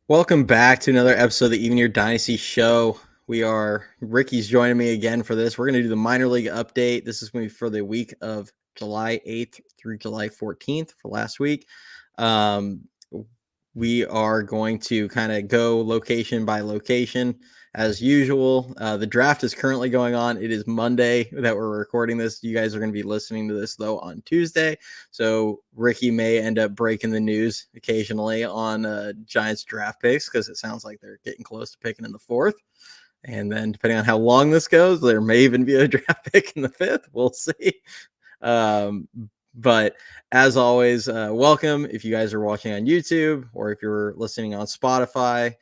Welcome back to another episode of the Even Your Dynasty Show. Ricky's joining me again for this. We're going to do the minor league update. This is going to be for the week of July 8th through July 14th for last week. We are going to kind of go location by location as usual. The draft is currently going on. It is Monday that we're recording this. You guys are going to be listening to this, though, on Tuesday. So Ricky may end up breaking the news occasionally on Giants draft picks because it sounds like they're getting close to picking in the fourth. And then depending on how long this goes, there may even be a draft pick in the fifth. We'll see. But as always, welcome if you guys are watching on YouTube or if you're listening on Spotify.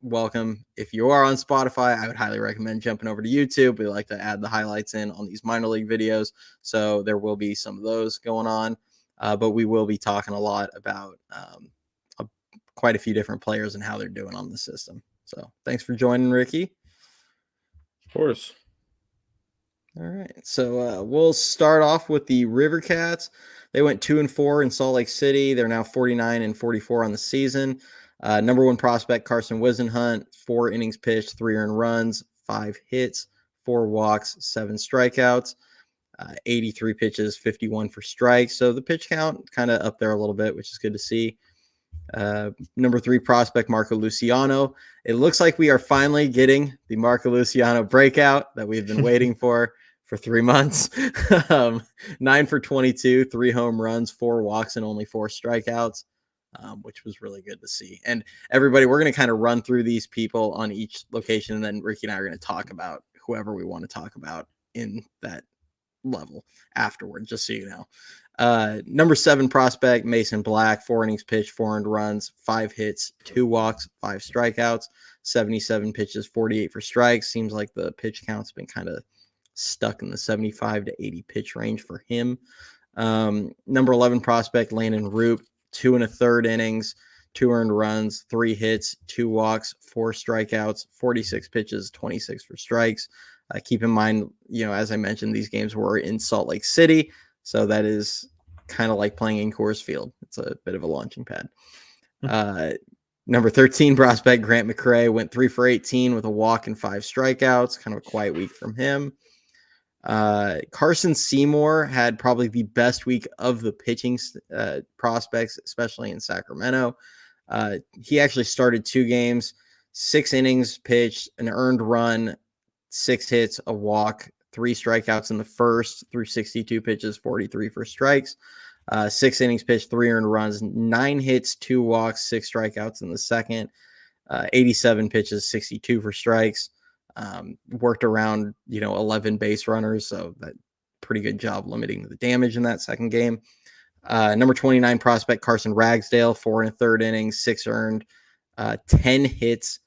Welcome. If you are on Spotify, I would highly recommend jumping over to YouTube. We like to add the highlights in on these minor league videos. So there will be some of those going on. But we will be talking a lot about quite a few different players and how they're doing on the system. So thanks for joining, Ricky. Of course. All right. So we'll start off with the River Cats. They went 2-4 in Salt Lake City. They're now 49-44 on the season. Number one prospect, Carson Whisenhunt, 4 innings pitched, 3 earned runs, 5 hits, 4 walks, 7 strikeouts, 83 pitches, 51 for strikes. So the pitch count kind of up there a little bit, which is good to see. Number 3 prospect, Marco Luciano. It looks like we are finally getting the Marco Luciano breakout that we've been waiting for 3 months. 9 for 22, 3 home runs, 4 walks, and only 4 strikeouts, which was really good to see. And everybody, we're going to kind of run through these people on each location, and then Ricky and I are going to talk about whoever we want to talk about in that level afterward, just so you know. Number 7 prospect, Mason Black, 4 innings pitched, 4 earned runs, 5 hits, 2 walks, 5 strikeouts, 77 pitches, 48 for strikes. Seems like the pitch count's been kind of stuck in the 75 to 80 pitch range for him. Number 11 prospect, Landon Roop, 2 1/3 innings, 2 earned runs, 3 hits, 2 walks, 4 strikeouts, 46 pitches, 26 for strikes. Keep in mind, as I mentioned, these games were in Salt Lake City, so that is kind of like playing in Coors Field. It's a bit of a launching pad. Number 13 prospect, Grant McCray, went 3 for 18 with a walk and 5 strikeouts. Kind of a quiet week from him. Carson Seymour had probably the best week of the pitching prospects, especially in Sacramento. He actually started 2 games, 6 innings pitched, an earned run, 6 hits, a walk, 3 strikeouts in the first through 62 pitches, 43 for strikes. 6 innings pitched, 3 earned runs, 9 hits, 2 walks, 6 strikeouts in the second. 87 pitches, 62 for strikes. Worked around 11 base runners, so that pretty good job limiting the damage in that second game. Number 29 prospect, Carson Ragsdale, 4 1/3 innings, 6 earned, 10 hits,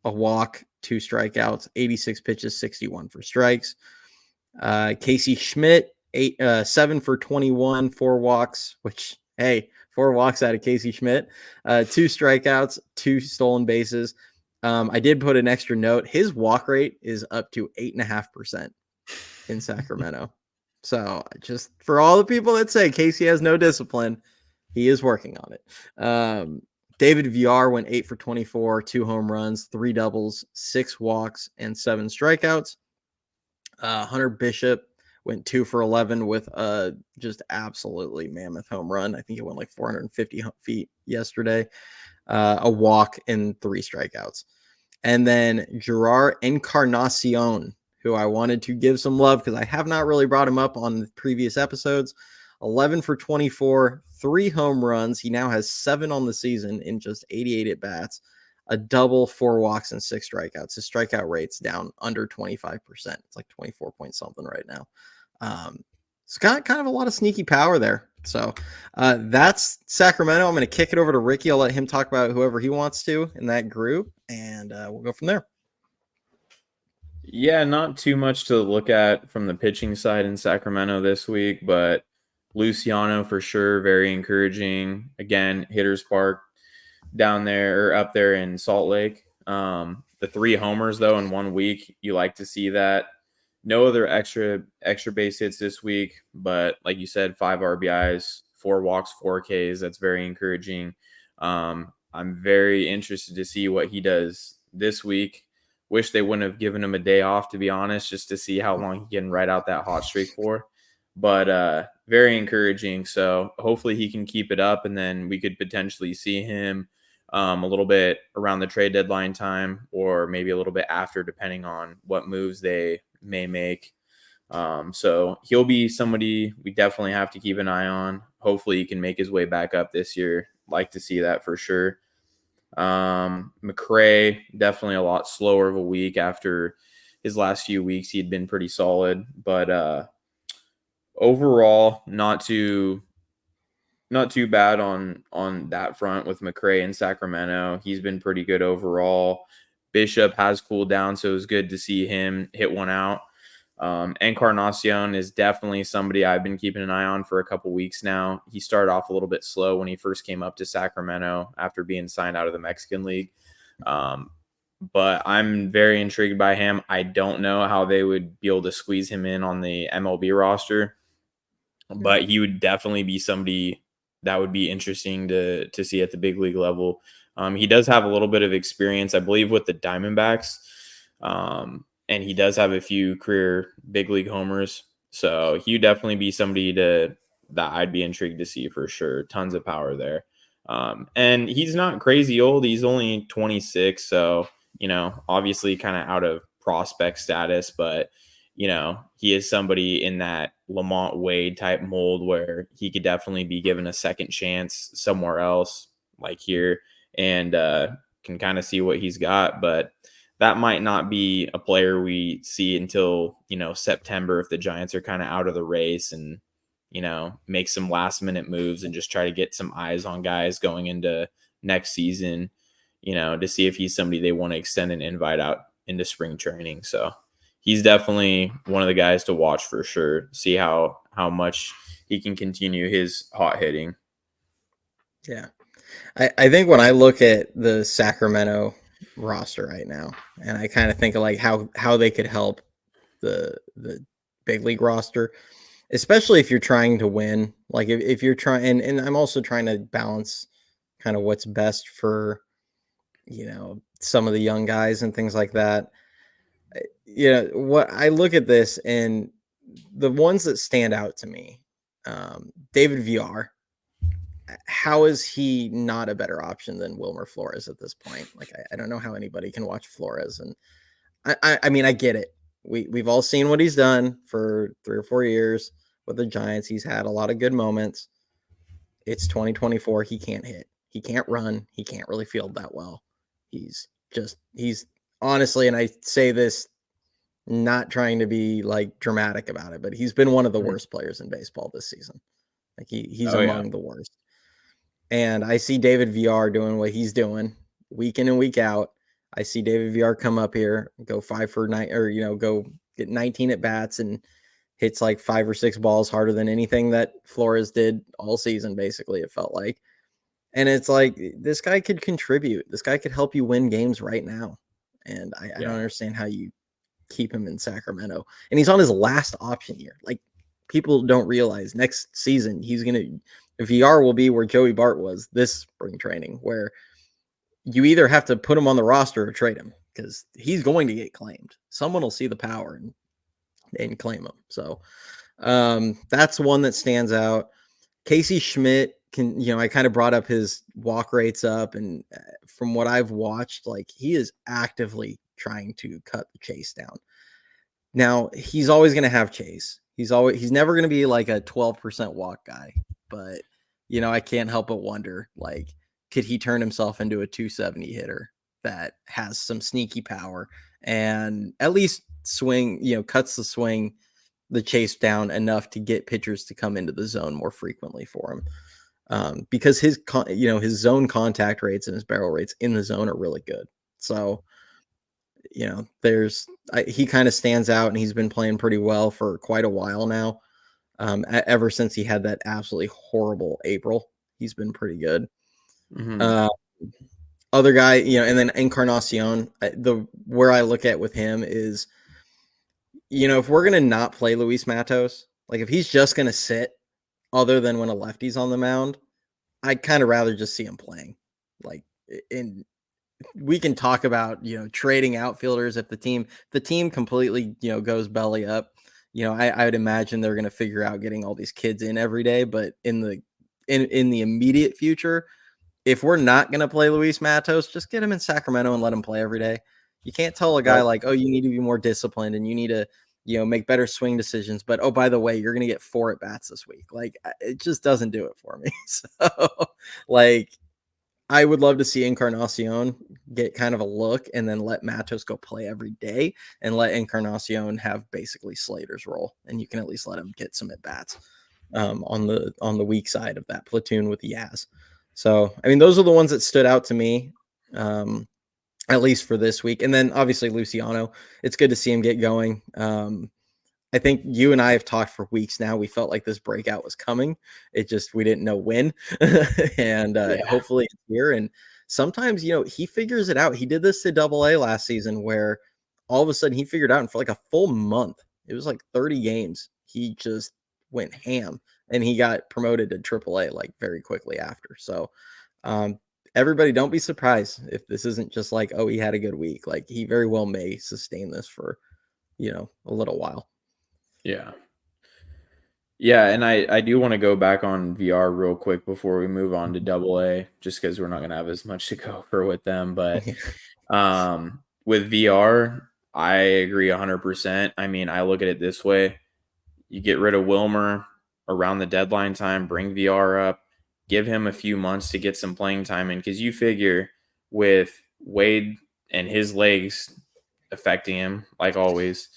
a walk, 2 strikeouts, 86 pitches, 61 for strikes. Casey Schmidt, 7 for 21, 4 walks, which, hey, 4 walks out of Casey Schmidt, 2 strikeouts, 2 stolen bases. I did put an extra note. His walk rate is up to 8.5% in Sacramento. So just for all the people that say Casey has no discipline, he is working on it. David Villar went 8 for 24, 2 home runs, 3 doubles, 6 walks, and 7 strikeouts. Hunter Bishop went 2 for 11 with a just absolutely mammoth home run. I think it went like 450 feet yesterday. A walk and 3 strikeouts. And then Gerard Encarnacion, who I wanted to give some love because I have not really brought him up on the previous episodes. 11 for 24, 3 home runs. He now has 7 on the season in just 88 at-bats, a double, 4 walks, and 6 strikeouts. His strikeout rate's down under 25%. It's like 24 point something right now. It's got kind of a lot of sneaky power there. So that's Sacramento. I'm going to kick it over to Ricky. I'll let him talk about whoever he wants to in that group, and we'll go from there. Yeah, not too much to look at from the pitching side in Sacramento this week, but Luciano for sure, very encouraging. Again, hitter's park down there or up there in Salt Lake. The 3 homers though in 1 week, you like to see that. No other extra base hits this week, but like you said, 5 RBIs, 4 walks, 4 Ks. That's very encouraging. I'm very interested to see what he does this week. Wish they wouldn't have given him a day off, to be honest, just to see how long he can ride out that hot streak for. But very encouraging. So hopefully he can keep it up, and then we could potentially see him a little bit around the trade deadline time, or maybe a little bit after, depending on what moves they may make. So he'll be somebody we definitely have to keep an eye on. Hopefully he can make his way back up this year. Like to see that for sure. McRae, definitely a lot slower of a week after his last few weeks. He'd been pretty solid, but overall, not too bad on that front with McRae in Sacramento. He's been pretty good overall. Bishop has cooled down, so it was good to see him hit one out. Encarnacion is definitely somebody I've been keeping an eye on for a couple weeks now. He started off a little bit slow when he first came up to Sacramento after being signed out of the Mexican League. But I'm very intrigued by him. I don't know how they would be able to squeeze him in on the MLB roster, but he would definitely be somebody that would be interesting to see at the big league level. He does have a little bit of experience, I believe, with the Diamondbacks. And he does have a few career big league homers. So he would definitely be somebody that I'd be intrigued to see for sure. Tons of power there. And he's not crazy old. He's only 26. So, obviously kind of out of prospect status, but he is somebody in that Lamont Wade type mold where he could definitely be given a second chance somewhere else, like here, and can kind of see what he's got. But that might not be a player we see until, September, if the Giants are kind of out of the race and, make some last minute moves and just try to get some eyes on guys going into next season, to see if he's somebody they want to extend an invite out into spring training. So he's definitely one of the guys to watch for sure. See how much he can continue his hot hitting. Yeah. I think when I look at the Sacramento roster right now, and I kind of think of like how they could help the big league roster, especially if you're trying to win. Like if you're trying, and I'm also trying to balance kind of what's best for, some of the young guys and things like that. What I look at this, and the ones that stand out to me, David VR. How is he not a better option than Wilmer Flores at this point? Like, I don't know how anybody can watch Flores. And I mean, I get it. We've all seen what he's done for 3 or 4 years with the Giants. He's had a lot of good moments. It's 2024. He can't hit. He can't run. He can't really field that well. He's honestly, and I say this not trying to be like dramatic about it, but he's been one of the worst players in baseball this season. Like he's Oh yeah. among the worst. And I see David VR doing what he's doing week in and week out. I see David VR come up here, go 5 for 9, or go get 19 at bats and hits like 5 or 6 balls harder than anything that Flores did all season. Basically, it felt like, and it's like this guy could contribute. This guy could help you win games right now. And I don't understand how you keep him in Sacramento. And he's on his last option year. Like people don't realize next season VR will be where Joey Bart was this spring training, where you either have to put him on the roster or trade him because he's going to get claimed. Someone will see the power and claim him. So that's one that stands out. Casey Schmidt I kind of brought up his walk rates up, and from what I've watched, like he is actively trying to cut the chase down. Now he's always going to have chase. He's never going to be like a 12% walk guy, but I can't help but wonder, like, could he turn himself into a 270 hitter that has some sneaky power and at least cuts the chase down enough to get pitchers to come into the zone more frequently for him. Because his zone contact rates and his barrel rates in the zone are really good. So, he kind of stands out, and he's been playing pretty well for quite a while now. Ever since he had that absolutely horrible April, he's been pretty good. Mm-hmm. Other guy, and then Encarnacion, where I look at with him is, if we're going to not play Luis Matos, like if he's just going to sit other than when a lefty's on the mound, I'd kind of rather just see him playing. Like and we can talk about, trading outfielders if the team completely, goes belly up. I would imagine they're going to figure out getting all these kids in every day, but in the immediate future, if we're not going to play Luis Matos, just get him in Sacramento and let him play every day. You can't tell a guy Yep. like, oh, you need to be more disciplined and you need to, make better swing decisions. But oh, by the way, you're going to get 4 at bats this week. Like, it just doesn't do it for me. So, like, I would love to see Encarnacion get kind of a look and then let Matos go play every day and let Encarnacion have basically Slater's role. And you can at least let him get some at bats on the weak side of that platoon with the Yaz. So, I mean, those are the ones that stood out to me, at least for this week. And then obviously Luciano, it's good to see him get going. I think you and I have talked for weeks now. We felt like this breakout was coming. We didn't know when. And Yeah. hopefully it's here. And sometimes, he figures it out. He did this to Double A last season where all of a sudden he figured out, and for like a full month, it was like 30 games. He just went ham and he got promoted to Triple A like very quickly after. So, um, everybody don't be surprised if this isn't just like, oh, he had a good week. Like, he very well may sustain this for, a little while. Yeah. Yeah, and I do want to go back on VR real quick before we move on to Double A, just because we're not going to have as much to go for with them. But with VR, I agree 100%. I mean, I look at it this way: you get rid of Wilmer around the deadline time, bring VR up, give him a few months to get some playing time in, because you figure with Wade and his legs affecting him, like always,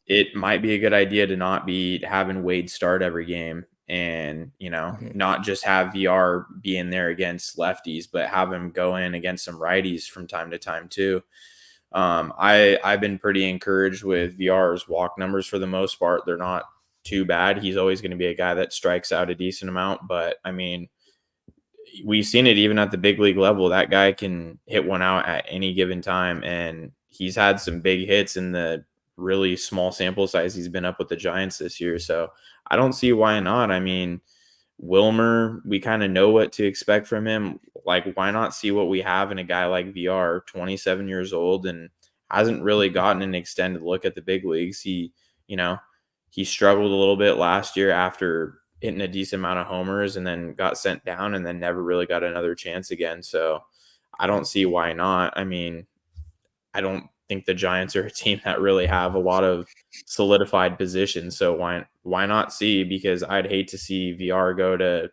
it might be a good idea to not be having Wade start every game and, Mhm. not just have VR be in there against lefties, but have him go in against some righties from time to time too. I've been pretty encouraged with VR's walk numbers for the most part. They're not too bad. He's always going to be a guy that strikes out a decent amount, but I mean, we've seen it even at the big league level. That guy can hit one out at any given time, and he's had some big hits in the really small sample size he's been up with the Giants this year. So I don't see why not. I mean, Wilmer, we kind of know what to expect from him. Like, why not see what we have in a guy like VR, 27 years old, and hasn't really gotten an extended look at the big leagues. You know, he struggled a little bit last year after hitting a decent amount of homers and then got sent down and then never really got another chance again. So I don't see why not. I mean, I don't think the Giants are a team that really have a lot of solidified positions. So why not see? Because I'd hate to see VR go to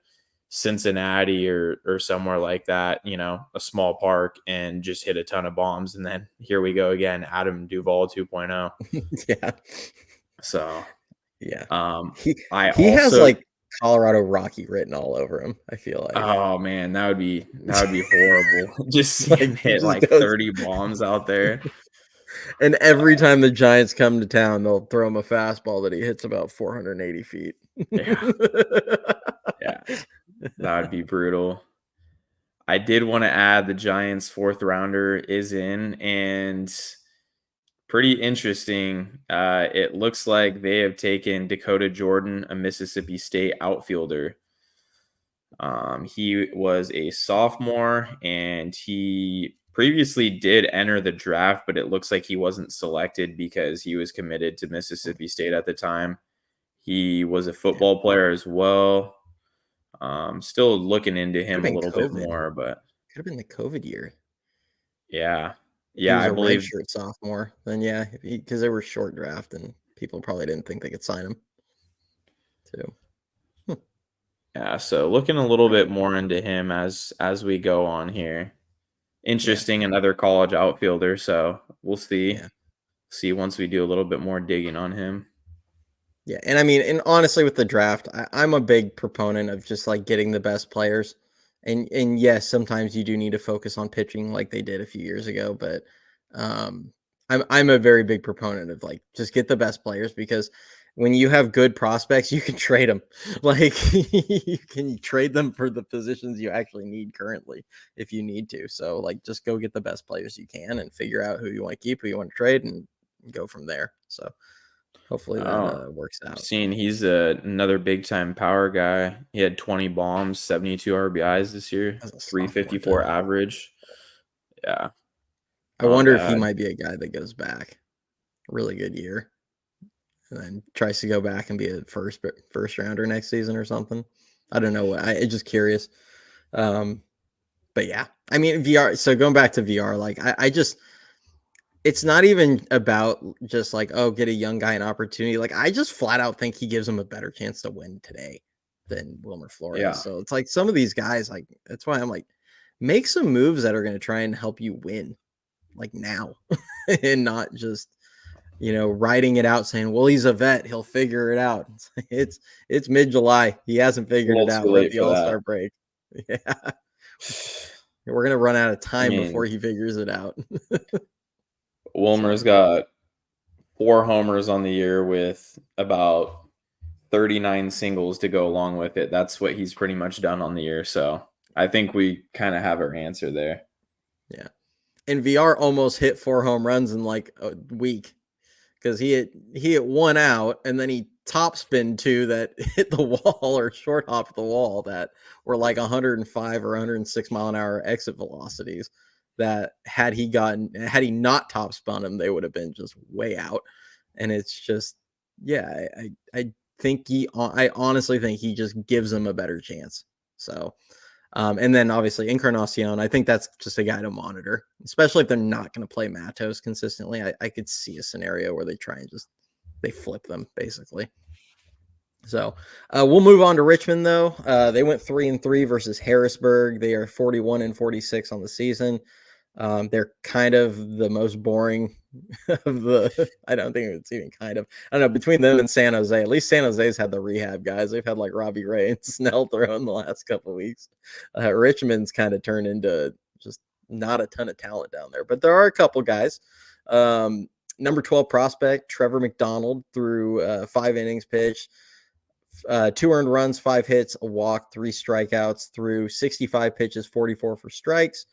Cincinnati or somewhere like that, a small park, and just hit a ton of bombs. And then here we go again, Adam Duvall 2.0. Yeah. So Yeah. um He I he has also like Colorado Rocky written all over him, I feel like. oh man, that would be horrible. Just see him Like, he hit just like goes 30 bombs out there. and every time the Giants come to town, they'll throw him a fastball that he hits about 480 feet. Yeah, yeah. That would be brutal. I did want to add the Giants' fourth rounder is in, and pretty interesting. It looks like they have taken Dakota Jordan, a Mississippi State outfielder. He was a sophomore, and he previously did enter the draft, but it looks like he wasn't selected because he was committed to Mississippi State at the time. He was a Yeah. football player as well. Still looking into Could have him a been little bit COVID. more, but Could have been the COVID year. yeah. If he Yeah, was I a believe redshirt sophomore, then yeah, because they were short draft and people probably didn't think they could sign him too. Hmm. yeah, so looking a little bit more into him as we go on here. Yeah. Interesting, another college outfielder, so we'll see. Yeah. See once we do a little bit more digging on him. Yeah, and I mean, and honestly, with the draft, I'm a big proponent of just like getting the best players. And yes, sometimes you do need to focus on pitching like they did a few years ago, but um, I'm a very big proponent of like just get the best players because when you have good prospects, you can trade them. Like, you can trade them for the positions you actually need currently if you need to. So like, just go get the best players you can and figure out who you want to keep, who you want to trade, and go from there. So hopefully Oh, that works out. seeing he's another big time power guy. He had 20 bombs, 72 RBIs this year, As a sophomore, 354 too. average. Yeah, I not wonder if he bad. might be a guy that goes back. Really good year. And then tries to go back and be a first rounder next season or something. I don't know. I just curious. Um, but yeah, I mean VR. So going back to VR, like I just it's not even about just like, oh, get a young guy an opportunity. Like I just flat out think he gives him a better chance to win today than Wilmer Flores. Yeah. So it's like some of these guys, like that's why I'm like, make some moves that are going to try and help you win, like now, and not just riding it out saying, well, he's a vet, he'll figure it out. It's mid July, he hasn't A figured little it too out. We're at late the for All that. Star break. Yeah, we're gonna run out of I time before mean, he figures it out. Wilmer's So got 4 homers on the year with about 39 singles to go along with it. That's what he's pretty much done on the year. So I think we kind of have our answer there. yeah. And VR almost hit 4 home runs in like a week because he hit one out and then he top spin two that hit the wall or short hopped the wall that were like 105 or 106 mile an hour exit velocities. That had he not top spun them, they would have been just way out. And it's just, yeah, I think I honestly think he just gives them a better chance. So and then obviously Encarnacion, I think that's just a guy to monitor, especially if they're not going to play Matos consistently. I could see a scenario where they try and they flip them basically. So we'll move on to Richmond though. They went 3-3 versus Harrisburg. They are 41-46 on the season. They're kind of the most boring of the. I don't think it's even kind of. I don't know, between them and San Jose. At least San Jose's had the rehab guys. They've had like Robbie Ray and Snell thrown the last couple of weeks. Richmond's kind of turned into just not a ton of talent down there, but there are a couple guys. Number 12 prospect Trevor McDonald threw 5 innings pitched. 2 earned runs, 5 hits, a walk, 3 strikeouts through 65 pitches, 44 for strikes.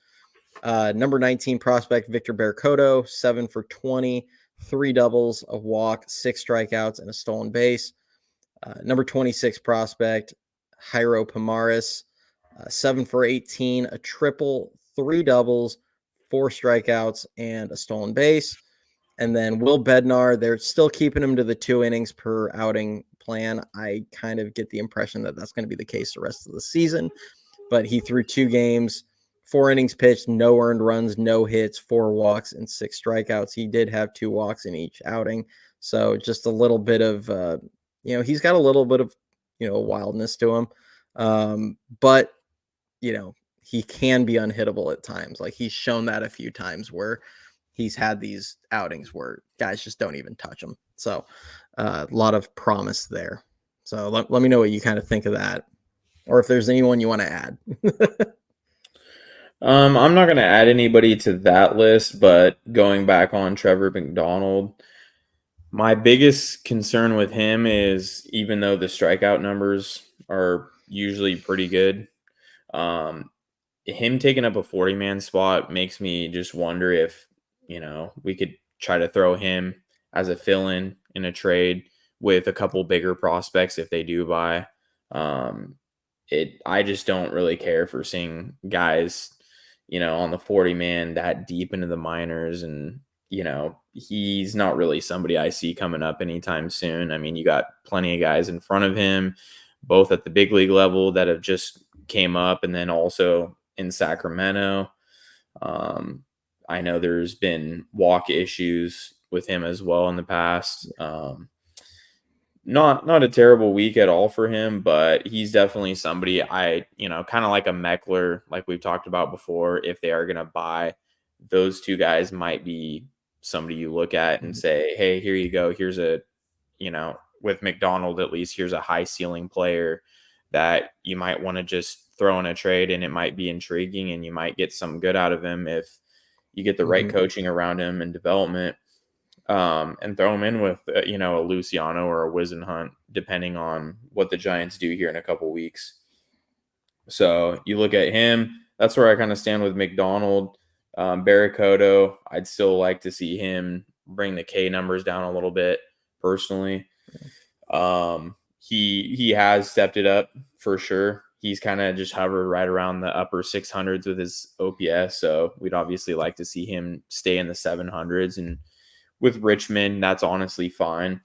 Number 19 prospect Victor Barracoto, 7 for 20, 3 doubles, a walk, 6 strikeouts, and a stolen base. Number 26 prospect Jairo Pomares, 7 for 18, a triple, 3 doubles, 4 strikeouts, and a stolen base. And then Will Bednar, they're still keeping him to the 2 innings per outing plan. I kind of get the impression that that's going to be the case the rest of the season. But he threw 2 games, 4 innings pitched, no earned runs, no hits, 4 walks, and 6 strikeouts. He did have 2 walks in each outing. So just a little bit of, he's got a little bit of, wildness to him. But, he can be unhittable at times. Like he's shown that a few times where he's had these outings where guys just don't even touch him. So a lot of promise there. So let me know what you kind of think of that, or if there's anyone you want to add. I'm not going to add anybody to that list, but going back on Trevor McDonald, my biggest concern with him is even though the strikeout numbers are usually pretty good, um, him taking up a 40-man spot makes me just wonder if, we could try to throw him as a fill-in in a trade with a couple bigger prospects if they do buy. Um, I just don't really care for seeing guys, on the 40-man that deep into the minors. And, he's not really somebody I see coming up anytime soon. I mean, you got plenty of guys in front of him, both at the big league level that have just came up and then also in Sacramento. I know there's been walk issues with him as well in the past. Not a terrible week at all for him, but he's definitely somebody kind of like a Meckler, like we've talked about before. If they are going to buy, those two guys might be somebody you look at and say, hey, here you go. Here's with McDonald, at least here's a high ceiling player that you might want to just throw in a trade, and it might be intriguing and you might get some good out of him if you get the right Mhm. coaching around him and development. And throw him in with a Luciano or a Wizenhunt, depending on what the Giants do here in a couple weeks. So you look at him. That's where I kind of stand with McDonald. Barracoto, I'd still like to see him bring the K numbers down a little bit, personally. He has stepped it up for sure. He's kind of just hovered right around the upper 600s with his OPS. So we'd obviously like to see him stay in the 700s. And with Richmond, that's honestly fine.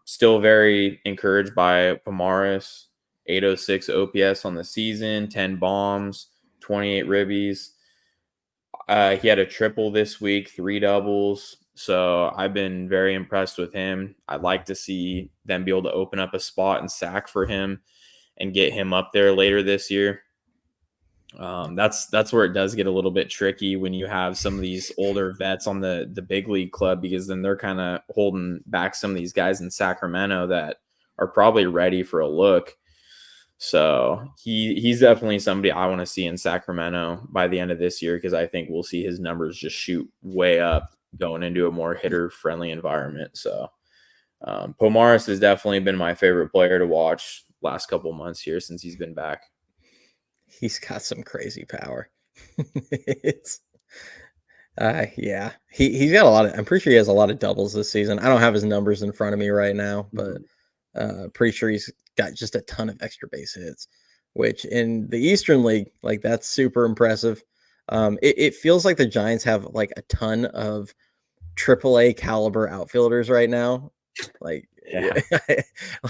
Still very encouraged by Pomaris, 806 OPS on the season, 10 bombs, 28 ribbies. He had a triple this week, 3 doubles. So I've been very impressed with him. I'd like to see them be able to open up a spot and sack for him and get him up there later this year. That's where it does get a little bit tricky when you have some of these older vets on the big league club, because then they're kind of holding back some of these guys in Sacramento that are probably ready for a look. So he's definitely somebody I want to see in Sacramento by the end of this year, because I think we'll see his numbers just shoot way up going into a more hitter friendly environment. So Pomaris has definitely been my favorite player to watch last couple months here since he's been back. He's got some crazy power. It's yeah. He's got a lot of, I'm pretty sure he has a lot of doubles this season. I don't have his numbers in front of me right now, but pretty sure he's got just a ton of extra base hits, which in the Eastern League, like, that's super impressive. It feels like the Giants have like a ton of AAA caliber outfielders right now. Like, Yeah.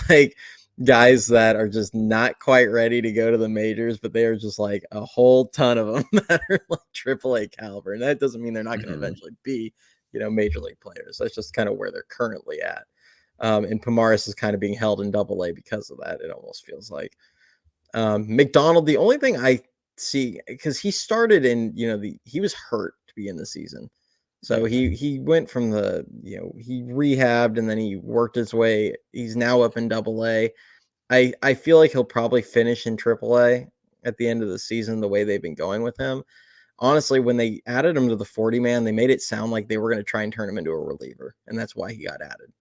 like guys that are just not quite ready to go to the majors, but they are just like a whole ton of them that are like AAA caliber. And that doesn't mean they're not going to eventually be, major league players. That's just kind of where they're currently at. And Pomaris is kind of being held in Double A because of that. It almost feels like McDonald. The only thing I see, because he started in, he was hurt to begin the season. So he went from the, he rehabbed and then he worked his way. He's now up in Double A. I feel like he'll probably finish in Triple A at the end of the season, the way they've been going with him. Honestly, when they added him to the 40-man, they made it sound like they were going to try and turn him into a reliever, and that's why he got added.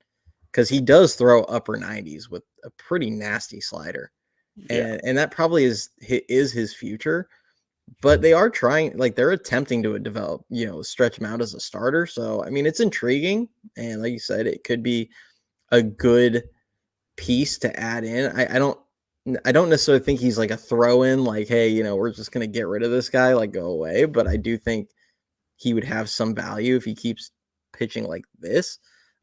Because he does throw upper 90s with a pretty nasty slider. Yeah. And that probably is his future. But they are trying, like, they're attempting to develop, stretch him out as a starter. So, I mean, it's intriguing. And like you said, it could be a good piece to add in. I don't necessarily think he's like a throw in, like, hey, we're just going to get rid of this guy, like, go away. But I do think he would have some value if he keeps pitching like this.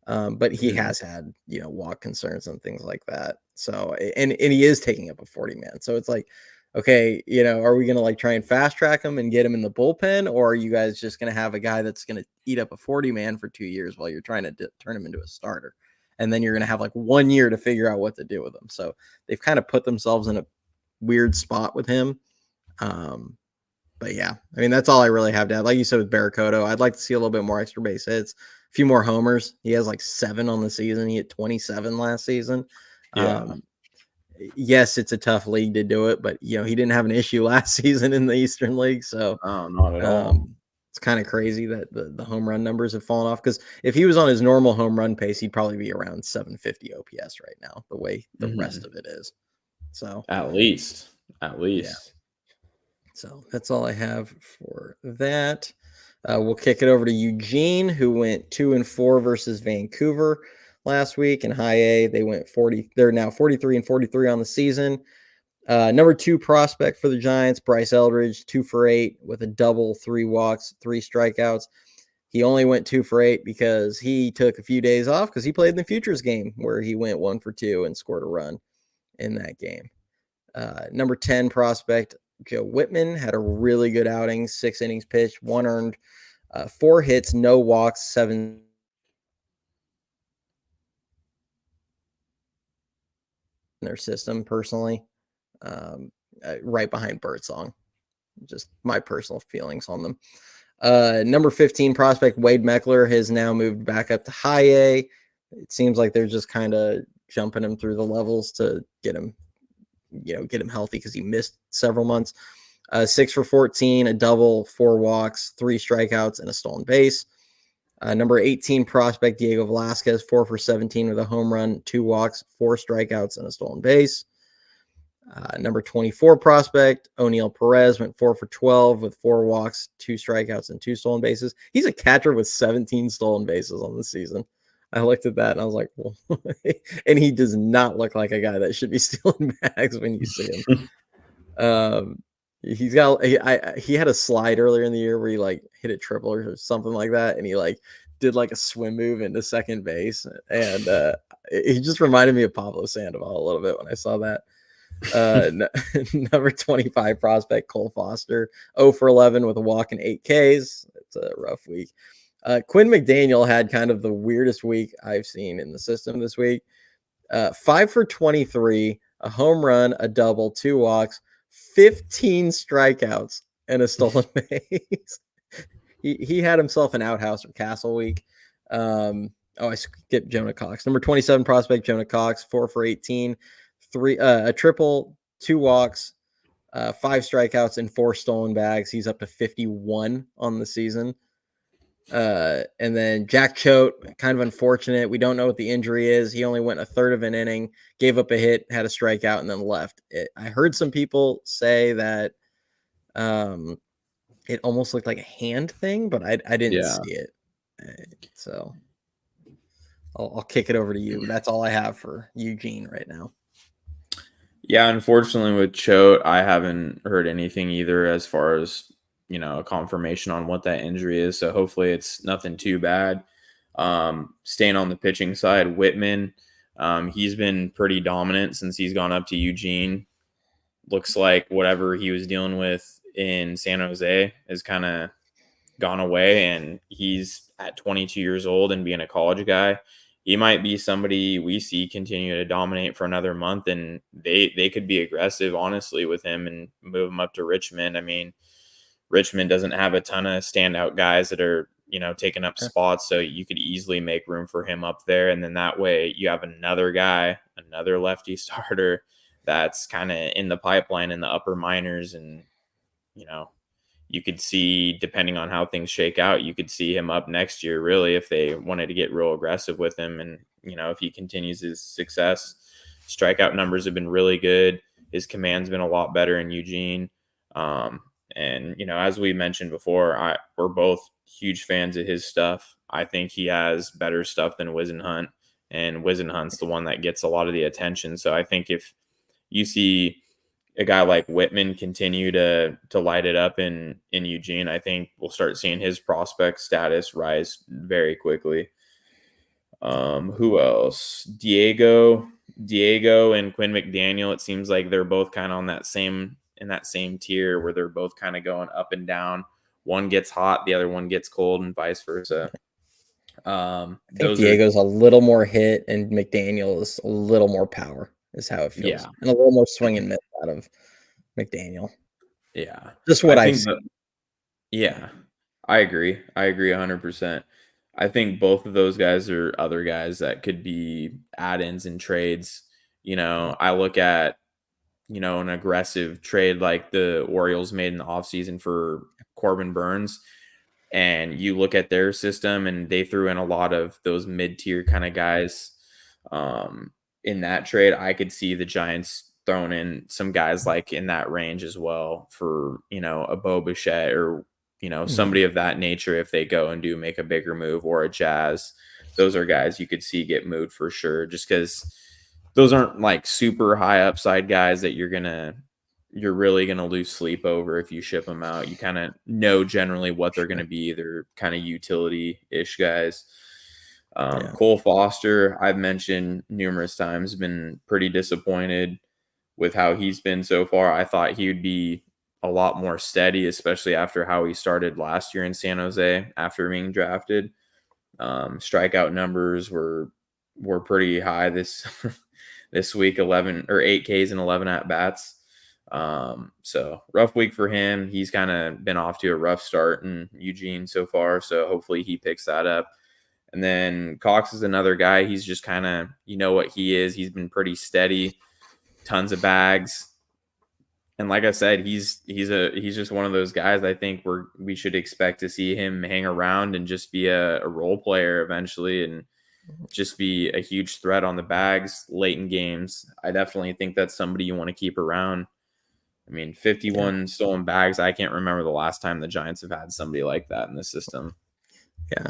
But he has had, walk concerns and things like that. So, and he is taking up a 40-man. So it's like, okay, are we going to like try and fast track him and get him in the bullpen? Or are you guys just going to have a guy that's going to eat up a 40-man for 2 years while you're trying to turn him into a starter? And then you're going to have like 1 year to figure out what to do with him. So they've kind of put themselves in a weird spot with him. But yeah, I mean, that's all I really have to add. Like you said with Barracoto, I'd like to see a little bit more extra base hits, a few more homers. He has like 7 on the season. He hit 27 last season. Yeah. Yes, it's a tough league to do it, but he didn't have an issue last season in the Eastern League. So not at all. it's kind of crazy that the home run numbers have fallen off, because if he was on his normal home run pace, he'd probably be around 750 OPS right now, the way the rest of it is. So at least. Yeah. So that's all I have for that. We'll kick it over to Eugene, who went 2-4 versus Vancouver last week in High A. They went 40. They're now 43-43 on the season. Number 2 prospect for the Giants, Bryce Eldridge, 2 for 8 with a double, 3 walks, 3 strikeouts. He only went 2 for 8 because he took a few days off because he played in the Futures game where he went 1 for 2 and scored a run in that game. Number 10 prospect, Joe Whitman, had a really good outing, 6 innings pitched, 1 earned, 4 hits, no walks, 7 in their system personally, right behind Birdsong. Just my personal feelings on them. Number 15 prospect, Wade Meckler, has now moved back up to High A. It seems like they're just kind of jumping him through the levels to get him healthy, because he missed several months. 6 for 14, a double, 4 walks, 3 strikeouts, and a stolen base. Number 18 prospect, Diego Velasquez, 4 for 17 with a home run, 2 walks, 4 strikeouts, and a stolen base. Number 24 prospect, O'Neal Perez, went 4 for 12 with 4 walks, 2 strikeouts, and 2 stolen bases. He's a catcher with 17 stolen bases on the season. I looked at that and I was like, well, and he does not look like a guy that should be stealing bags when you see him. Um, he's got he had a slide earlier in the year where he like hit a triple or something like that, and he like did like a swim move into second base, and he just reminded me of Pablo Sandoval a little bit when I saw that. Number 25 prospect Cole Foster, 0 for 11 with a walk and 8 Ks. It's a rough week. Quinn McDaniel had kind of the weirdest week I've seen in the system this week. 5 for 23, a home run, a double, 2 walks, 15 strikeouts, and a stolen base. He had himself an outhouse or castle week. I skipped Jonah Cox. Number 27 prospect Jonah Cox, 4 for 18, a triple, 2 walks, 5 strikeouts, and 4 stolen bags. He's up to 51 on the season. And then Jack Choate, kind of unfortunate. We don't know what the injury is. He only went a third of an inning, gave up a hit, had a strikeout, and then left. I heard some people say that it almost looked like a hand thing, but I didn't Yeah. see it. So I'll kick it over to you. That's all I have for Eugene right now. Yeah, unfortunately with Choate, I haven't heard anything either as far as, a confirmation on what that injury is. So hopefully it's nothing too bad. Staying on the pitching side, Whitman, he's been pretty dominant since he's gone up to Eugene. Looks like whatever he was dealing with in San Jose has kind of gone away, and he's at 22 years old and being a college guy. He might be somebody we see continue to dominate for another month, and they could be aggressive, honestly, with him and move him up to Richmond. I mean, Richmond doesn't have a ton of standout guys that are, taking up spots, so you could easily make room for him up there. And then that way you have another guy, another lefty starter that's kind of in the pipeline in the upper minors. And, you could see, depending on how things shake out, you could see him up next year, really, if they wanted to get real aggressive with him. And, if he continues his success, strikeout numbers have been really good. His command's been a lot better in Eugene. And, as we mentioned before, we're both huge fans of his stuff. I think he has better stuff than Wizenhunt, and Wizenhunt's the one that gets a lot of the attention. So I think if you see a guy like Whitman continue to light it up in Eugene, I think we'll start seeing his prospect status rise very quickly. Who else? Diego and Quinn McDaniel. It seems like they're both kind of on that same tier where they're both kind of going up and down. One gets hot, the other one gets cold, and vice versa. I think Diego's a little more hit, and McDaniel is a little more power, is how it feels, and a little more swing and miss out of McDaniel. Yeah, just what I see. Yeah, I agree. 100%. I think both of those guys are other guys that could be add-ins and trades. I look at, an aggressive trade like the Orioles made in the offseason for Corbin Burns, and you look at their system and they threw in a lot of those mid-tier kind of guys. In that trade, I could see the Giants throwing in some guys like in that range as well for, a Bo Bichette or, somebody of that nature if they go and do make a bigger move, or a Jazz. Those are guys you could see get moved for sure, just because those aren't like super high upside guys that you're really gonna lose sleep over if you ship them out. You kind of know generally what they're gonna be. They're kind of utility-ish guys. Cole Foster, I've mentioned numerous times, been pretty disappointed with how he's been so far. I thought he would be a lot more steady, especially after how he started last year in San Jose after being drafted. Strikeout numbers were pretty high this week, 11 or 8 Ks and 11 at bats. So rough week for him. He's kind of been off to a rough start in Eugene so far, so hopefully he picks that up. And then Cox is another guy. He's just kind of, what he is. He's been pretty steady, tons of bags. And like I said, he's just one of those guys. I think we should expect to see him hang around and just be a role player eventually, and just be a huge threat on the bags late in games. I definitely think that's somebody you want to keep around. I mean, 51 stolen bags. I can't remember the last time the Giants have had somebody like that in the system. Yeah.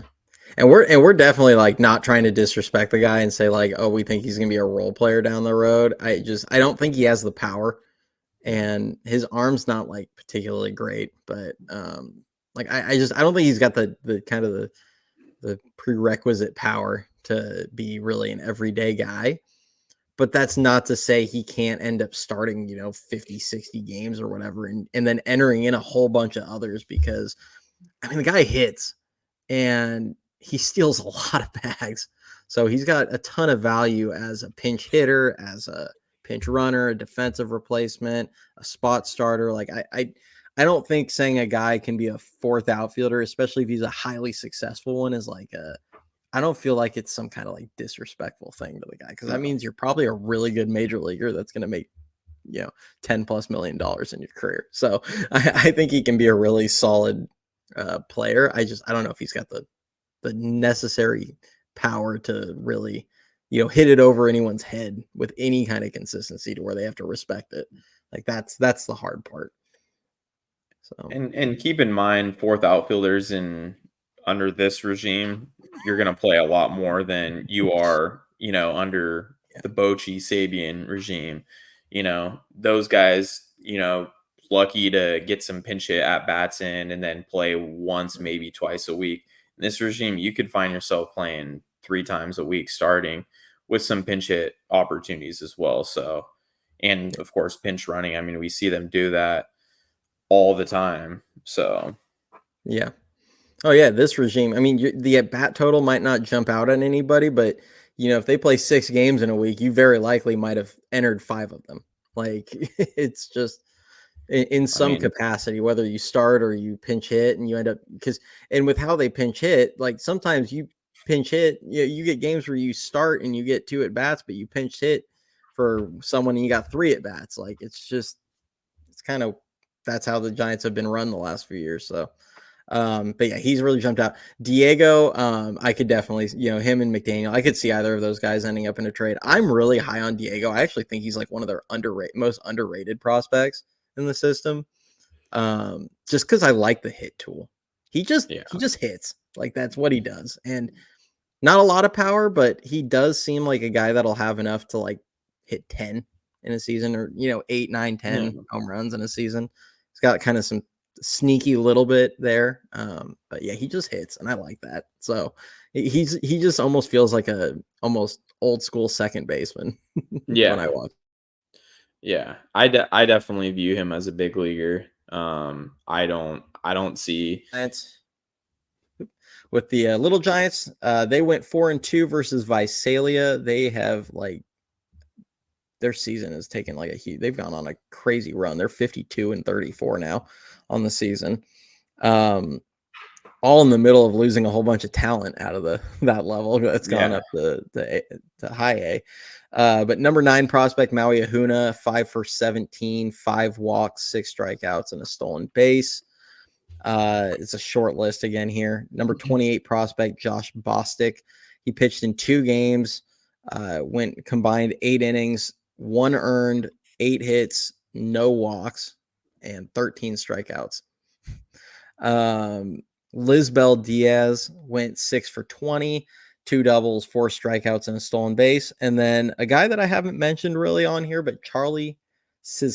And we're definitely like not trying to disrespect the guy and say like, oh, we think he's gonna be a role player down the road. I don't think he has the power, and his arm's not like particularly great, but like I don't think he's got the kind of the prerequisite power to be really an everyday guy. But that's not to say he can't end up starting, 50, 60 games or whatever, and then entering in a whole bunch of others because I mean the guy hits and he steals a lot of bags. So he's got a ton of value as a pinch hitter, as a pinch runner, a defensive replacement, a spot starter. Like I don't think saying a guy can be a fourth outfielder, especially if he's a highly successful one, is like a I don't feel like it's some kind of like disrespectful thing to the guy because that No. means you're probably a really good major leaguer that's going to make 10+ million dollars in your career. So I think he can be a really solid player. I don't know if he's got the necessary power to really hit it over anyone's head with any kind of consistency to where they have to respect it. Like that's the hard part. So And keep in mind, fourth outfielders in under this regime, you're going to play a lot more than you are, under yeah, the Bochy Sabian regime. Those guys, lucky to get some pinch hit at bats in and then play once, maybe twice a week. In this regime, you could find yourself playing 3 times a week starting with some pinch hit opportunities as well. So, and of course, pinch running. I mean, we see them do that all the time. So, yeah. Oh yeah, this regime. I mean, the at bat total might not jump out at anybody, but if they play 6 games in a week, you very likely might have entered 5 of them. Like it's just in I some mean, capacity, whether you start or you pinch hit, and you end up and with how they pinch hit, like sometimes you pinch hit, you get games where you start and you get 2 at bats, but you pinch hit for someone and you got 3 at bats. Like it's kind of that's how the Giants have been run the last few years. So but yeah, he's really jumped out. Diego, I could definitely, him and McDaniel, I could see either of those guys ending up in a trade. I'm really high on Diego. I actually think he's like one of their most underrated prospects in the system. Just because I like the hit tool. He just yeah, he just hits. Like that's what he does. And not a lot of power, but he does seem like a guy that'll have enough to like hit 10 in a season or, 8, 9, yeah, 10 home runs in a season. He's got kind of some sneaky little bit there. But yeah, he just hits and I like that. So he just almost feels like a almost old school second baseman when I yeah, watch. yeah. I definitely view him as a big leaguer. I don't see. Giants with the Little Giants, they went 4-2 versus Visalia. They have like their season has taken like a huge. They've gone on a crazy run. They're 52-34 now on the season. Um, all in the middle of losing a whole bunch of talent out of that level. It's gone Yeah, up to high A. But number 9 prospect Maui Ahuna, 5 for 17, 5 walks, 6 strikeouts, and a stolen base. It's a short list again here. Number 28 prospect Josh Bostic. He pitched in 2 games, went combined 8 innings, 1 earned, 8 hits, no walks, and 13 strikeouts. Lisbel Diaz went 6 for 20, 2 doubles, 4 strikeouts, and a stolen base. And then a guy that I haven't mentioned really on here, but Charlie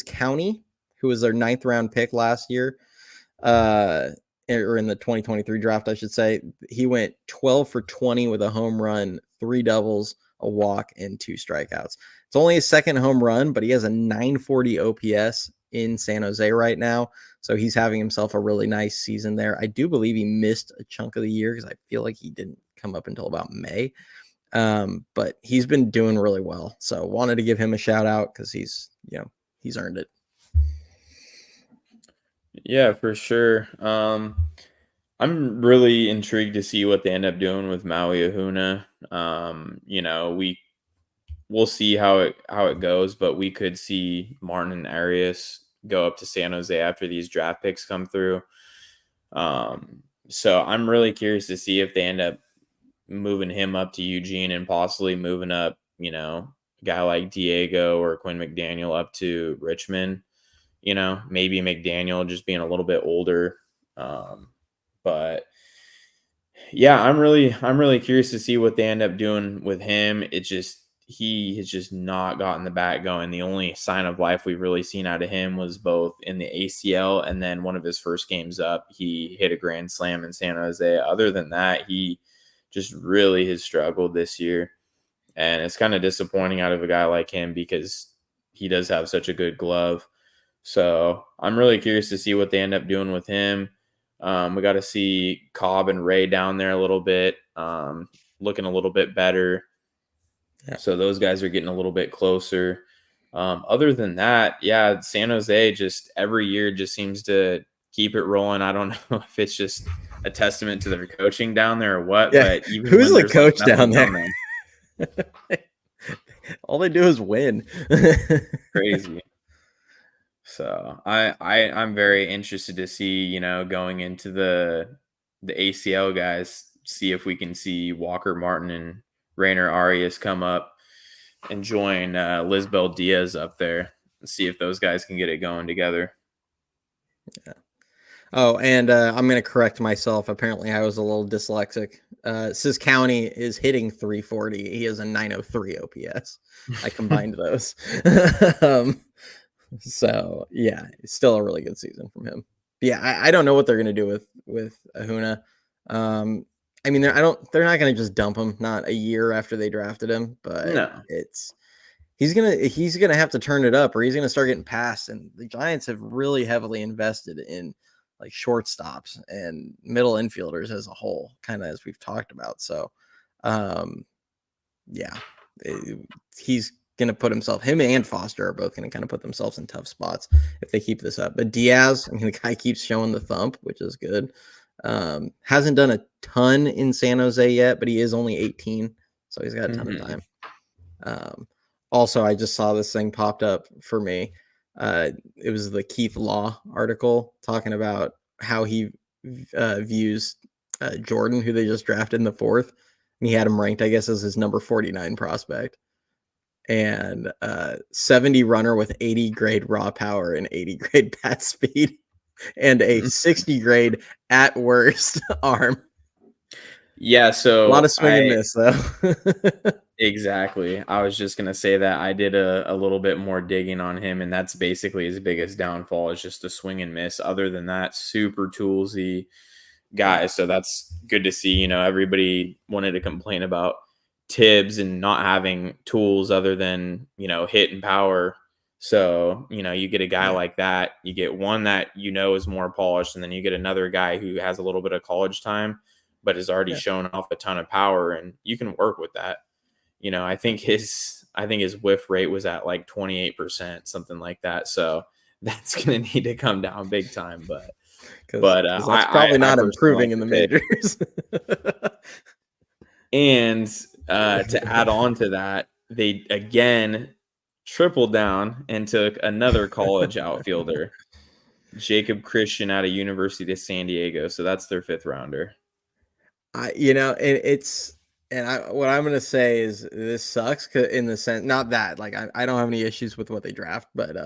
County, who was their 9th-round pick last year, uh, or in the 2023 draft, I should say. He went 12 for 20 with a home run, 3 doubles, a walk, and 2 strikeouts. It's only his second home run, but he has a 940 OPS in San Jose right now. So he's having himself a really nice season there. I do believe he missed a chunk of the year because I feel like he didn't come up until about May. But he's been doing really well. So wanted to give him a shout out because he's earned it. yeah, for sure. I'm really intrigued to see what they end up doing with Maui Ahuna. We'll see how it goes, but we could see Martin and Arias go up to San Jose after these draft picks come through. So I'm really curious to see if they end up moving him up to Eugene and possibly moving up, a guy like Diego or Quinn McDaniel up to Richmond. Maybe McDaniel just being a little bit older. But Yeah, I'm really curious to see what they end up doing with him. He has just not gotten the bat going. The only sign of life we've really seen out of him was both in the ACL and then one of his first games up, he hit a grand slam in San Jose. Other than that, he just really has struggled this year. And it's kind of disappointing out of a guy like him because he does have such a good glove. So I'm really curious to see what they end up doing with him. We got to see Cobb and Ray down there a little bit, looking a little bit better. Yeah. So those guys are getting a little bit closer. Other than that, yeah, San Jose just every year just seems to keep it rolling. I don't know if it's just a testament to their coaching down there or what, Yeah. but even Who's when the there's like coach down nothing there? on them, All they do is win. crazy. So I'm very interested to see, going into the ACL guys, see if we can see Walker Martin and Rainer Arias come up and join Lisbel Diaz up there and see if those guys can get it going together. Yeah. Oh, and I'm going to correct myself. Apparently, I was a little dyslexic. Sis County is hitting 340. He has a 903 OPS. I combined those. um, so yeah, it's still a really good season from him. But yeah, I don't know what they're going to do with Ahuna. I mean, they're not going to just dump him. Not a year after they drafted him, but No. he's gonna have to turn it up, or he's gonna start getting passed. And the Giants have really heavily invested in like shortstops and middle infielders as a whole, kind of as we've talked about. So, um, yeah, he's gonna put him and Foster are both gonna kind of put themselves in tough spots if they keep this up. But Diaz, I mean, the guy keeps showing the thump, which is good. Hasn't done a ton in San Jose yet, but he is only 18, so he's got a ton of Mhm. time. Um, Also, I just saw this thing popped up for me. It was the Keith Law article talking about how he views Jordan, who they just drafted in the fourth. And he had him ranked, I guess, as his number 49 prospect. And 70 runner with 80 grade raw power and 80 grade bat speed and a 60 grade at worst arm. Yeah, A lot so of swing and miss, though. exactly. I was just gonna say that I did a little bit more digging on him, and that's basically his biggest downfall is just the swing and miss. Other than that, super toolsy Yeah. guy. So that's good to see. Everybody wanted to complain about Tibbs and not having tools other than, hit and power. So, you get a guy Yeah. like that, you get one that is more polished, and then you get another guy who has a little bit of college time, but has already Yeah. shown off a ton of power, and you can work with that. I think his whiff rate was at like 28%, something like that. So that's gonna need to come down big time. But Because but that's I probably I not personally improving like in the the pick. majors. And to add on to that, they again tripled down and took another college outfielder, Jacob Christian out of University of San Diego. So that's their fifth rounder. What I'm gonna say is this sucks in the sense, not that like I don't have any issues with what they draft, but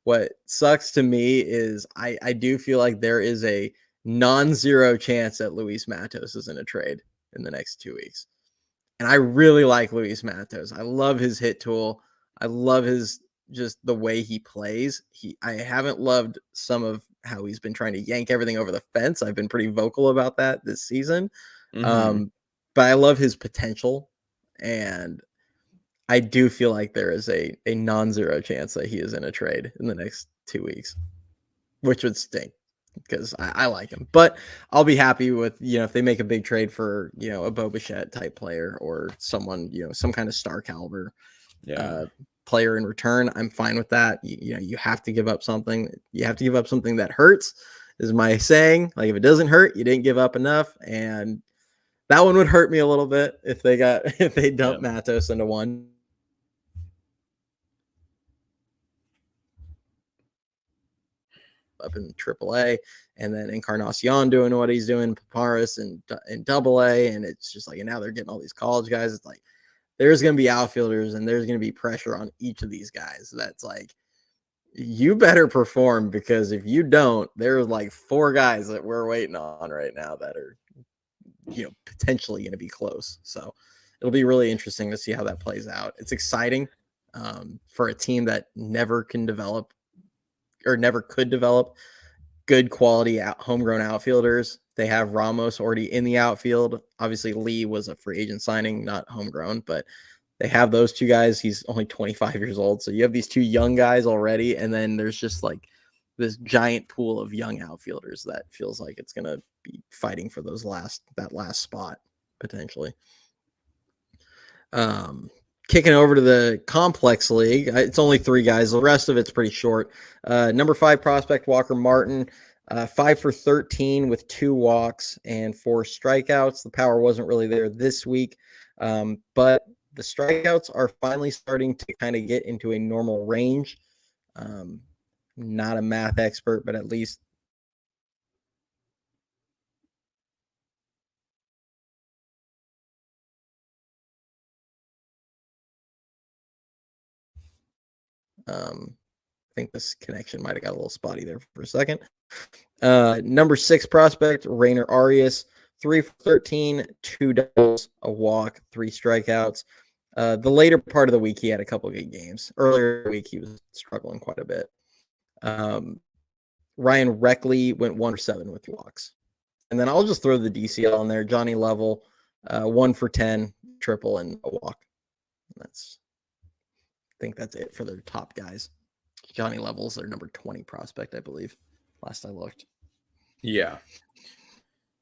what sucks to me is I do feel like there is a non-zero chance that Luis Matos is in a trade in the next 2 weeks. And I really like Luis Matos. I love his hit tool. I love his just the way he plays. I haven't loved some of how he's been trying to yank everything over the fence. I've been pretty vocal about that this season. Hmm. Um, but I love his potential, and I do feel like there is a non-zero chance that he is in a trade in the next 2 weeks, which would stink because I like him. But I'll be happy with, if they make a big trade for, a Bo Bichette type player or someone, some kind of star caliber Yeah. uh, player in return. I'm fine with that. You have to give up something. You have to give up something that hurts, is my saying. Like if it doesn't hurt, you didn't give up enough. And that one would hurt me a little bit if they Yeah. dump Matos into one up in AAA, and then Encarnacion doing what he's doing, Paparis and AA, and it's just like, and now they're getting all these college guys. It's like there's going to be outfielders, and there's going to be pressure on each of these guys. That's like, you better perform, because if you don't, there's like four guys that we're waiting on right now that are potentially going to be close. So it'll be really interesting to see how that plays out. It's exciting for a team that never could develop good quality homegrown outfielders. They have Ramos already in the outfield. Obviously, Lee was a free agent signing, not homegrown, but they have those two guys. He's only 25 years old. So you have these two young guys already. And then there's just like this giant pool of young outfielders that feels like it's going to be fighting for that last spot potentially. Kicking over to the complex league, it's only 3 guys. The rest of it's pretty short. Number 5 prospect Walker Martin, 5 for 13 with 2 walks and 4 strikeouts. The power wasn't really there this week, but the strikeouts are finally starting to kind of get into a normal range. Not a math expert, but at least I think this connection might have got a little spotty there for a second. Number 6 prospect, Rainer Arias, 3 for 13, 2 doubles, a walk, 3 strikeouts. The later part of the week, he had a couple of good games. Earlier in the week, he was struggling quite a bit. Ryan Reckley went 1 for 7 with walks. And then I'll just throw the DCL in there. Johnny Level, 1 for 10, triple, and a walk. I think that's it for their top guys. Johnny Level's their number 20 prospect, I believe, last I looked. Yeah,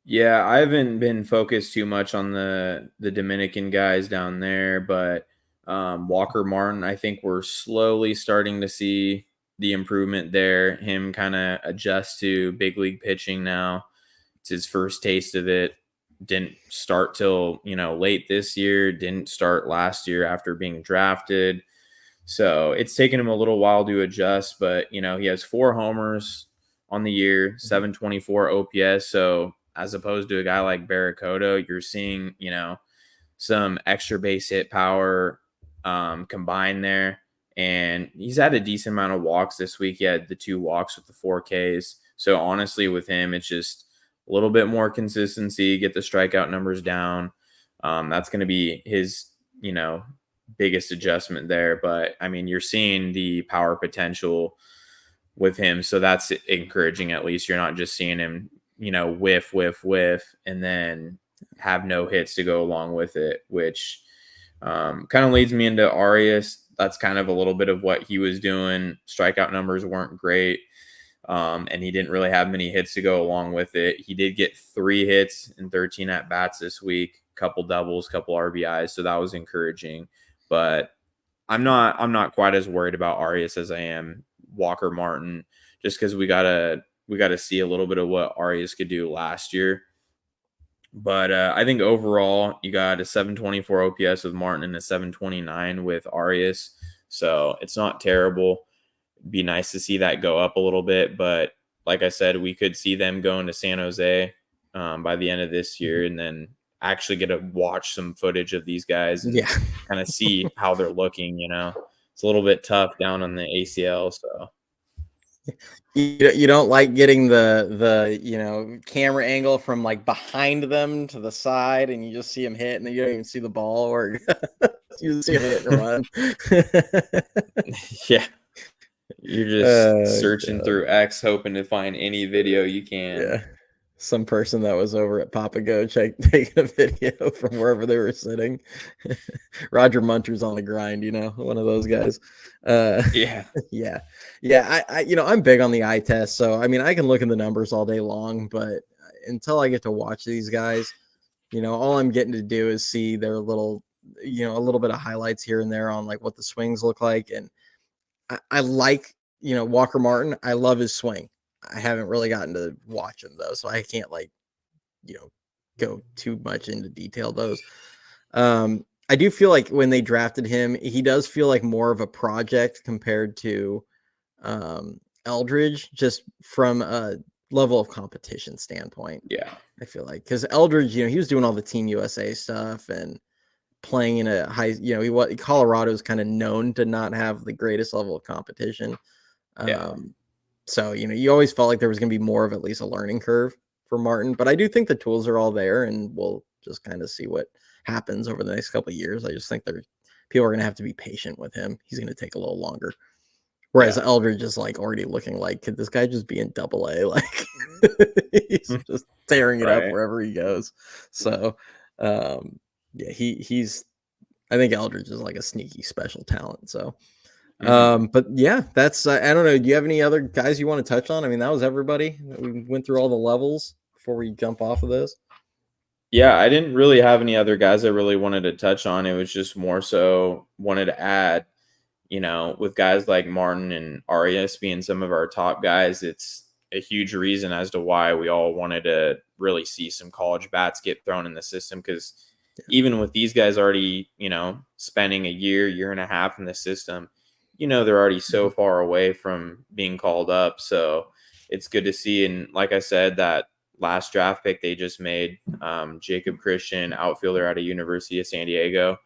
I haven't been focused too much on the Dominican guys down there, but Walker Martin, I think we're slowly starting to see the improvement there. Him kind of adjust to big league pitching now. It's his first taste of it. Didn't start till late this year. Didn't start last year after being drafted. So it's taken him a little while to adjust, but he has 4 homers on the year, 724 OPS. So as opposed to a guy like Barracoto, you're seeing, some extra base hit power combined there. And he's had a decent amount of walks this week. He had the 2 walks with the 4 Ks. So honestly, with him, it's just a little bit more consistency, get the strikeout numbers down. That's going to be his, biggest adjustment there. But I mean, you're seeing the power potential with him, so that's encouraging. At least you're not just seeing him whiff and then have no hits to go along with it, which kind of leads me into Arias. That's kind of a little bit of what he was doing. Strikeout numbers weren't great, and he didn't really have many hits to go along with it. He did get 3 hits and 13 at bats this week, couple doubles, couple RBIs, so that was encouraging. But I'm not quite as worried about Arias as I am Walker Martin, just because we gotta see a little bit of what Arias could do last year. But I think overall you got a 724 OPS with Martin and a 729 with Arias, so it's not terrible. It'd be nice to see that go up a little bit, but like I said, we could see them going to San Jose by the end of this year, and then actually get to watch some footage of these guys and kind of see how they're looking. It's a little bit tough down on the ACL, so you don't like getting the camera angle from like behind them to the side, and you just see him hit, and then you don't even see the ball, or you see him hit and run. Yeah, you're just searching through X, hoping to find any video you can. Yeah. Some person that was over at Papago taking a video from wherever they were sitting. Roger Munter's on the grind, one of those guys. Yeah. I'm big on the eye test, so I mean, I can look in the numbers all day long, but until I get to watch these guys, all I'm getting to do is see their little, a little bit of highlights here and there on like what the swings look like, and I like, Walker Martin. I love his swing. I haven't really gotten to watch him though, so I can't go too much into detail those. I do feel like when they drafted him, he does feel like more of a project compared to Eldridge, just from a level of competition standpoint. Yeah, I feel like because Eldridge, he was doing all the Team USA stuff and playing in a high, Colorado's kind of known to not have the greatest level of competition. So, you always felt like there was going to be more of at least a learning curve Martin, but I do think the tools are all there, and we'll just kind of see what happens over the next couple of years. I just think people are going to have to be patient with him. He's going to take a little longer. Whereas Yeah. Eldridge is like already looking like, could this guy just be in double A? Like he's just tearing it up Right. wherever he goes. So yeah, he's I think Eldridge is like a sneaky special talent. So Mhm. but yeah, that's I don't know. Do you have any other guys you want to touch on? I mean, that was everybody. We went through all the levels before we jump off of this. Yeah, I didn't really have any other guys I really wanted to touch on. It was just more so wanted to add, with guys like Martin and Arias being some of our top guys, it's a huge reason as to why we all wanted to really see some college bats get thrown in the system. Because even with these guys already, spending a year and a half in the system, they're already so Mhm. far away from being called up. So it's good to see. And like I said, that last draft pick they just made, Jacob Christian, outfielder out of University of San Diego.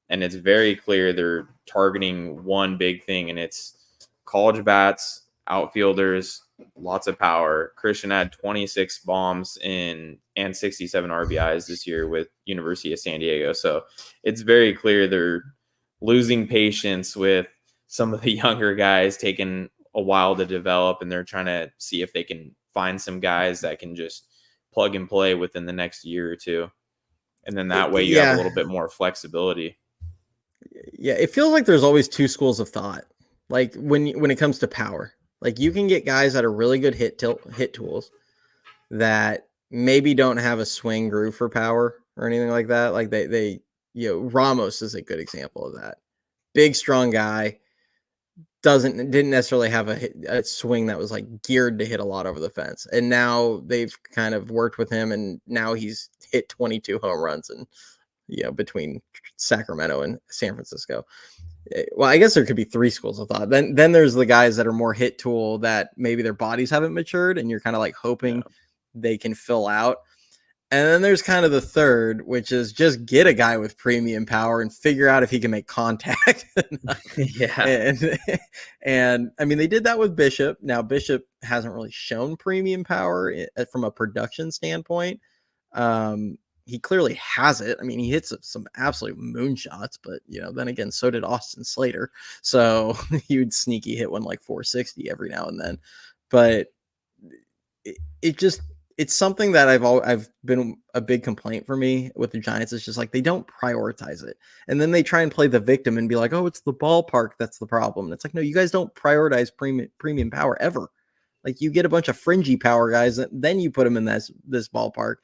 And it's very clear they're targeting one big thing, and it's college bats, outfielders, lots of power. Christian had 26 bombs and 67 RBIs this year with University of San Diego. So it's very clear they're losing patience with some of the younger guys, taking a while to develop, and they're trying to see if they can find some guys that can just plug and play within the next year or two. And then that way you have a Yeah, little bit more flexibility. yeah. It feels like there's always two schools of thought. Like when it comes to power, like you can get guys that are really good hit tools that maybe don't have a swing groove for power or anything like that. Like Ramos is a good example of that. Big strong guy, didn't necessarily have a swing that was like geared to hit a lot over the fence. And now they've kind of worked with him, and now he's hit 22 home runs and between Sacramento and San Francisco. Well, I guess there could be three schools of thought. Then there's the guys that are more hit tool that maybe their bodies haven't matured, and you're kind of like hoping Yeah. they can fill out. And then there's kind of the third, which is just get a guy with premium power and figure out if he can make contact. Yeah. and and I mean they did that with Bishop. Now Bishop hasn't really shown premium power from a production standpoint. He clearly has it. I mean, he hits some absolute moonshots, but then again, so did Austin Slater. So he would sneaky hit one like 460 every now and then. But it just it's something that I've been a big complaint for me with the Giants. It's just like they don't prioritize it, and then they try and play the victim and be like, "Oh, it's the ballpark that's the problem." And it's like, no, you guys don't prioritize premium power ever. Like you get a bunch of fringy power guys, and then you put them in this ballpark,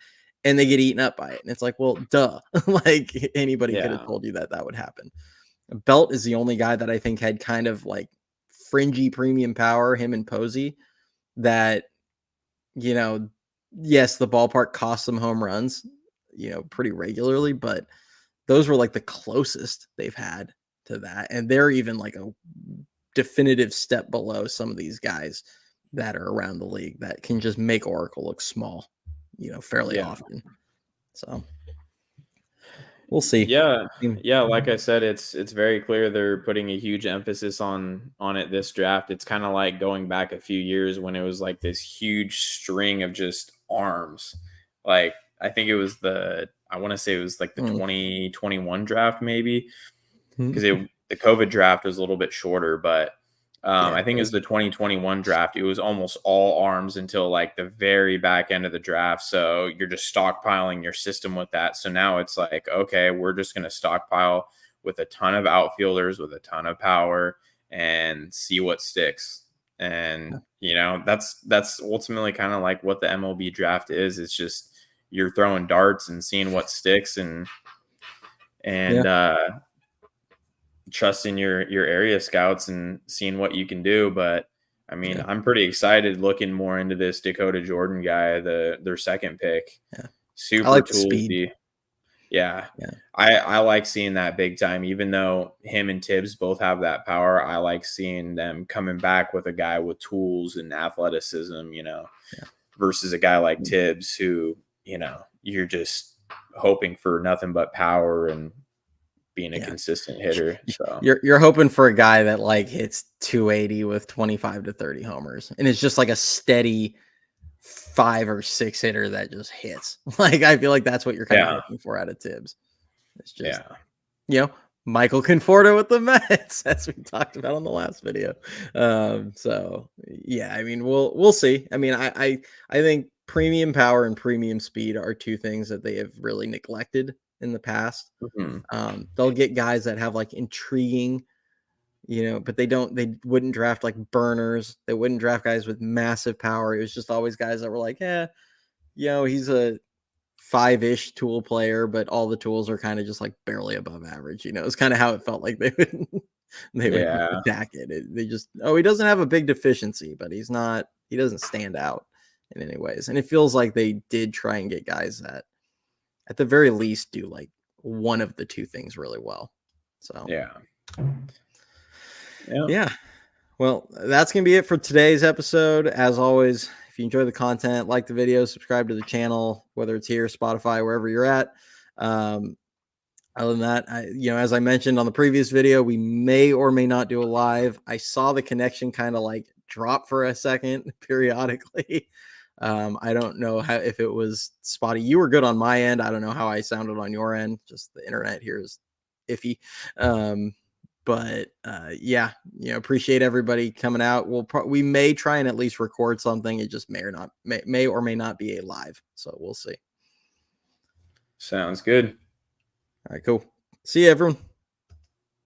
and they get eaten up by it. And it's like, well, duh. Like anybody could have Yeah. told you that would happen. Belt is the only guy that I think had kind of like fringy premium power. Him and Posey that you know, yes, the ballpark cost them home runs, pretty regularly, but those were like the closest they've had to that. And they're even like a definitive step below some of these guys that are around the league that can just make Oracle look small, fairly Yeah. often. So we'll see. Yeah. Mm. Yeah, like I said, it's very clear they're putting a huge emphasis on it this draft. It's kind of like going back a few years when it was like this huge string of just arms. Like I think it was I want to say it was like the Mm. 2021 draft maybe, because Mm. the COVID draft was a little bit shorter, but Yeah, I it think it was was. the 2021 draft. It was almost all arms until like the very back end of the draft. So you're just stockpiling your system with that. So now it's like, okay, we're just going to stockpile with a ton of outfielders with a ton of power and see what sticks. And that's ultimately kind of like what the MLB draft is. It's just you're throwing darts and seeing what sticks and Yeah, and trusting your area scouts and seeing what you can do. But I mean, yeah, I'm pretty excited looking more into this Dakota Jordan guy, their second pick. yeah. I Super like the speed. toolsy. Yeah. Yeah, I like seeing that big time, even though him and Tibbs both have that power. I like seeing them coming back with a guy with tools and athleticism, yeah, versus a guy like Tibbs who, you're just hoping for nothing but power and being a yeah. consistent hitter. So You're hoping for a guy that like hits 280 with 25 to 30 homers, and it's just like a steady 5 or 6 hitter that just hits. Like, I feel like that's what you're kind of looking for out of Tibbs. It's just, Michael Conforto with the Mets, as we talked about on the last video. So yeah, I mean, we'll see. I mean, I think premium power and premium speed are two things that they have really neglected in the past. They'll get guys that have like intriguing, but they wouldn't draft like burners. They wouldn't draft guys with massive power. It was just always guys that were like, he's a 5-ish tool player, but all the tools are kind of just like barely above average. It's kind of how it felt like they would attack it. They just, he doesn't have a big deficiency, but he doesn't stand out in any ways. And it feels like they did try and get guys that at the very least do like one of the two things really well. So yeah. Well, that's going to be it for today's episode. As always, if you enjoy the content, like the video, subscribe to the channel, whether it's here, Spotify, wherever you're at. Other than that, as I mentioned on the previous video, we may or may not do a live. I saw the connection kind of like drop for a second periodically. I don't know if it was spotty. You were good on my end. I don't know how I sounded on your end. Just the internet here is iffy. But appreciate everybody coming out. We may try and at least record something. It just may or may not be a live. So we'll see. Sounds good. All right, cool. See you, everyone.